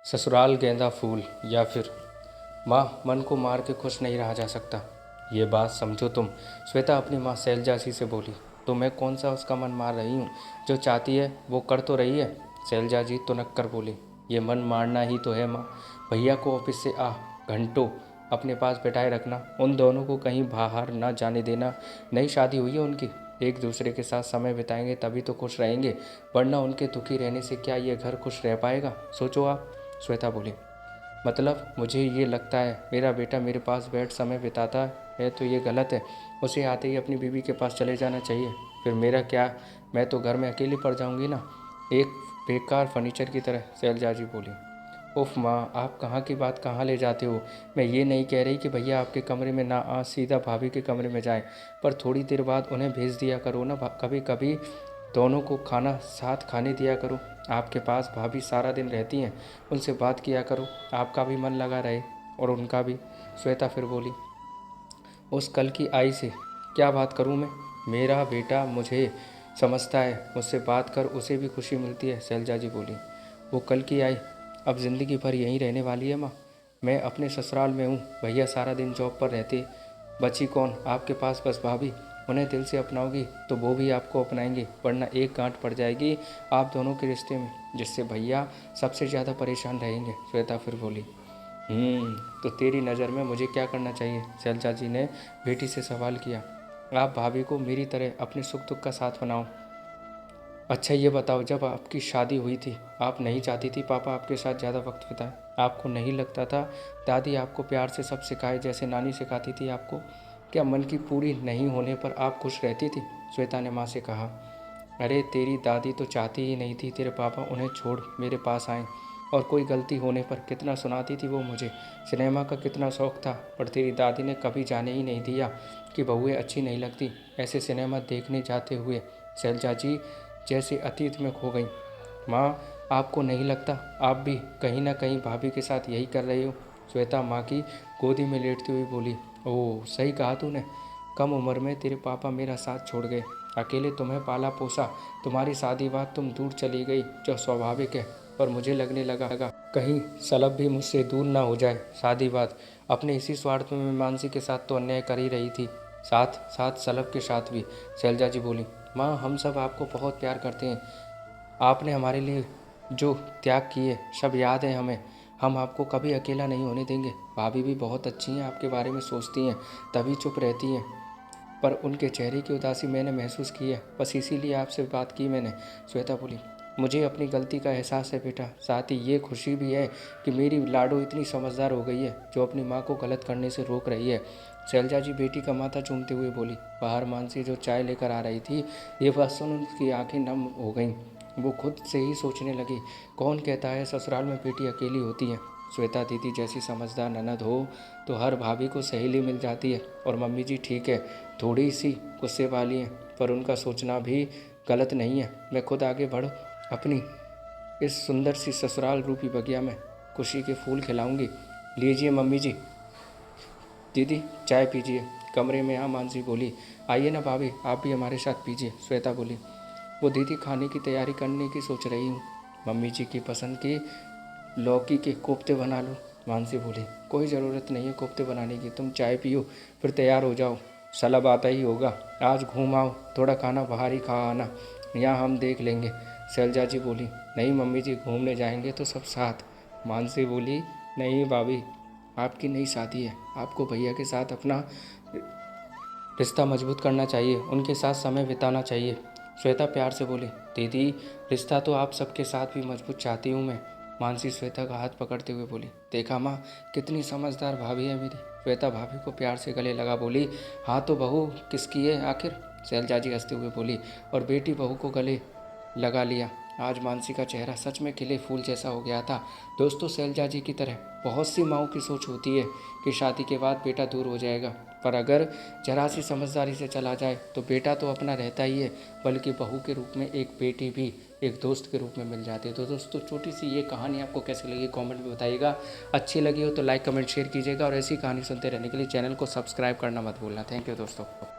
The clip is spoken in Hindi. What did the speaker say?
ससुराल गेंदा फूल या फिर माँ मन को मार के खुश नहीं रहा जा सकता। ये बात समझो तुम। श्वेता अपनी माँ शैलजा जी से बोली। तो मैं कौन सा उसका मन मार रही हूँ? जो चाहती है वो कर तो रही है। शैलजा जी तुनक कर बोली। ये मन मारना ही तो है माँ। भैया को ऑफिस से घंटों अपने पास बैठाए रखना, उन दोनों को कहीं बाहर ना जाने देना। नई शादी हुई है उनकी, एक दूसरे के साथ समय बिताएंगे तभी तो खुश रहेंगे, वरना उनके दुखी रहने से क्या ये घर खुश रह पाएगा? सोचो आप। श्वेता बोली। मतलब मुझे ये लगता है मेरा बेटा मेरे पास बैठ समय बिताता है तो ये गलत है। उसे आते ही अपनी बीवी के पास चले जाना चाहिए। फिर मेरा क्या, मैं तो घर में अकेली पड़ जाऊंगी ना, एक बेकार फर्नीचर की तरह। शैलजा जी बोली। उफ माँ, आप कहाँ की बात कहाँ ले जाते हो। मैं ये नहीं कह रही कि भैया आपके कमरे में ना सीधा भाभी के कमरे में जाएं, पर थोड़ी देर बाद उन्हें भेज दिया करो ना। कभी कभी दोनों को खाना साथ खाने दिया करो। आपके पास भाभी सारा दिन रहती हैं, उनसे बात किया करो, आपका भी मन लगा रहे और उनका भी। श्वेता फिर बोली। उस कल की आई से क्या बात करूं मैं? मेरा बेटा मुझे समझता है, मुझसे बात कर उसे भी खुशी मिलती है। शैलजा जी बोली। वो कल की आई अब ज़िंदगी भर यहीं रहने वाली है माँ। मैं अपने ससुराल में हूँ, भैया सारा दिन जॉब पर रहते, बची कौन आपके पास? बस भाभी। उन्हें दिल से अपनाओगी तो वो भी आपको अपनाएंगे, वरना एक गांठ पड़ जाएगी आप दोनों के रिश्ते में, जिससे भैया सबसे ज़्यादा परेशान रहेंगे। श्वेता फिर बोली। तो तेरी नज़र में मुझे क्या करना चाहिए? शैलजा जी ने बेटी से सवाल किया। आप भाभी को मेरी तरह अपने सुख दुख का साथ बनाओ। अच्छा ये बताओ, जब आपकी शादी हुई थी आप नहीं चाहती थी पापा आपके साथ ज़्यादा वक्त बिताए? आपको नहीं लगता था दादी आपको प्यार से सब सिखाए जैसे नानी सिखाती थी आपको? क्या मन की पूरी नहीं होने पर आप खुश रहती थी? श्वेता ने माँ से कहा। अरे तेरी दादी तो चाहती ही नहीं थी तेरे पापा उन्हें छोड़ मेरे पास आएं, और कोई गलती होने पर कितना सुनाती थी वो मुझे। सिनेमा का कितना शौक़ था, पर तेरी दादी ने कभी जाने ही नहीं दिया कि बहुएं अच्छी नहीं लगती ऐसे सिनेमा देखने जाते हुए। शैलजा जी जैसे अतीत में खो गई। माँ, आपको नहीं लगता आप भी कहीं ना कहीं भाभी के साथ यही कर रही हो? श्वेता माँ की गोदी में लेटती हुई बोली। ओह सही कहा तूने। कम उम्र में तेरे पापा मेरा साथ छोड़ गए, अकेले तुम्हें पाला पोसा, तुम्हारी शादी बाद तुम दूर चली गई जो स्वाभाविक है, पर मुझे लगने लगा कहीं सलब भी मुझसे दूर ना हो जाए। शादी बाद अपने इसी स्वार्थ में मानसी के साथ तो अन्याय कर ही रही थी, साथ साथ सलब के साथ भी। शैलजा जी बोली। माँ, हम सब आपको बहुत प्यार करते हैं, आपने हमारे लिए जो त्याग किए सब याद है हमें। हम आपको कभी अकेला नहीं होने देंगे। भाभी भी बहुत अच्छी हैं, आपके बारे में सोचती हैं, तभी चुप रहती हैं, पर उनके चेहरे की उदासी मैंने महसूस की है, बस इसीलिए आपसे बात की मैंने। श्वेता बोली। मुझे अपनी गलती का एहसास है बेटा, साथ ही ये खुशी भी है कि मेरी लाडो इतनी समझदार हो गई है जो अपनी माँ को गलत करने से रोक रही है। शैलजा जी बेटी का माथा चूमते हुए बोली। बाहर मानसी जो चाय लेकर आ रही थी, ये बात सुन उनकी आंखें नम हो गईं। वो खुद से ही सोचने लगी, कौन कहता है ससुराल में बेटी अकेली होती है? श्वेता दीदी जैसी समझदार ननद हो तो हर भाभी को सहेली मिल जाती है। और मम्मी जी ठीक है, थोड़ी सी गुस्से वाली हैं, पर उनका सोचना भी गलत नहीं है। मैं खुद आगे बढ़ अपनी इस सुंदर सी ससुराल रूपी बगिया में खुशी के फूल खिलाऊंगी। लीजिए मम्मी जी, दीदी चाय पीजिए। कमरे में मानसी बोली। आइए ना भाभी, आप भी हमारे साथ पीजिए। श्वेता बोली। वो दीदी खाने की तैयारी करने की सोच रही हूँ, मम्मी जी की पसंद की लौकी के कोफ्ते बना लो। मानसी बोली। कोई ज़रूरत नहीं है कोफ्ते बनाने की, तुम चाय पियो फिर तैयार हो जाओ, सलब आता ही होगा। आज घूम आओ, थोड़ा खाना बाहर ही खा आना, यहाँ हम देख लेंगे। शैलजा जी बोली। नहीं मम्मी जी, घूमने जाएंगे तो सब साथ। मानसी बोली। नहीं भाभी, आपकी नई शादी है, आपको भैया के साथ अपना रिश्ता मजबूत करना चाहिए, उनके साथ समय बिताना चाहिए। श्वेता प्यार से बोली। दीदी, रिश्ता तो आप सबके साथ भी मजबूत चाहती हूँ मैं। मानसी श्वेता का हाथ पकड़ते हुए बोली। देखा माँ, कितनी समझदार भाभी है मेरी। श्वेता भाभी को प्यार से गले लगा बोली। हाँ तो बहू किसकी है आखिर? शैलजा जी हंसते हुए बोली। और बेटी बहू को गले लगा लिया। आज मानसी का चेहरा सच में खिले फूल जैसा हो गया था। दोस्तों, शैलजा जी की तरह बहुत सी माँओं की सोच होती है कि शादी के बाद बेटा दूर हो जाएगा, पर अगर जरा सी समझदारी से चला जाए तो बेटा तो अपना रहता ही है, बल्कि बहू के रूप में एक बेटी भी एक दोस्त के रूप में मिल जाती है। तो दोस्तों, छोटी सी ये कहानी आपको कैसी लगी कमेंट में बताइएगा। अच्छी लगी हो तो लाइक कमेंट शेयर कीजिएगा, और ऐसी कहानी सुनते रहने के लिए चैनल को सब्सक्राइब करना मत भूलना। थैंक यू दोस्तों।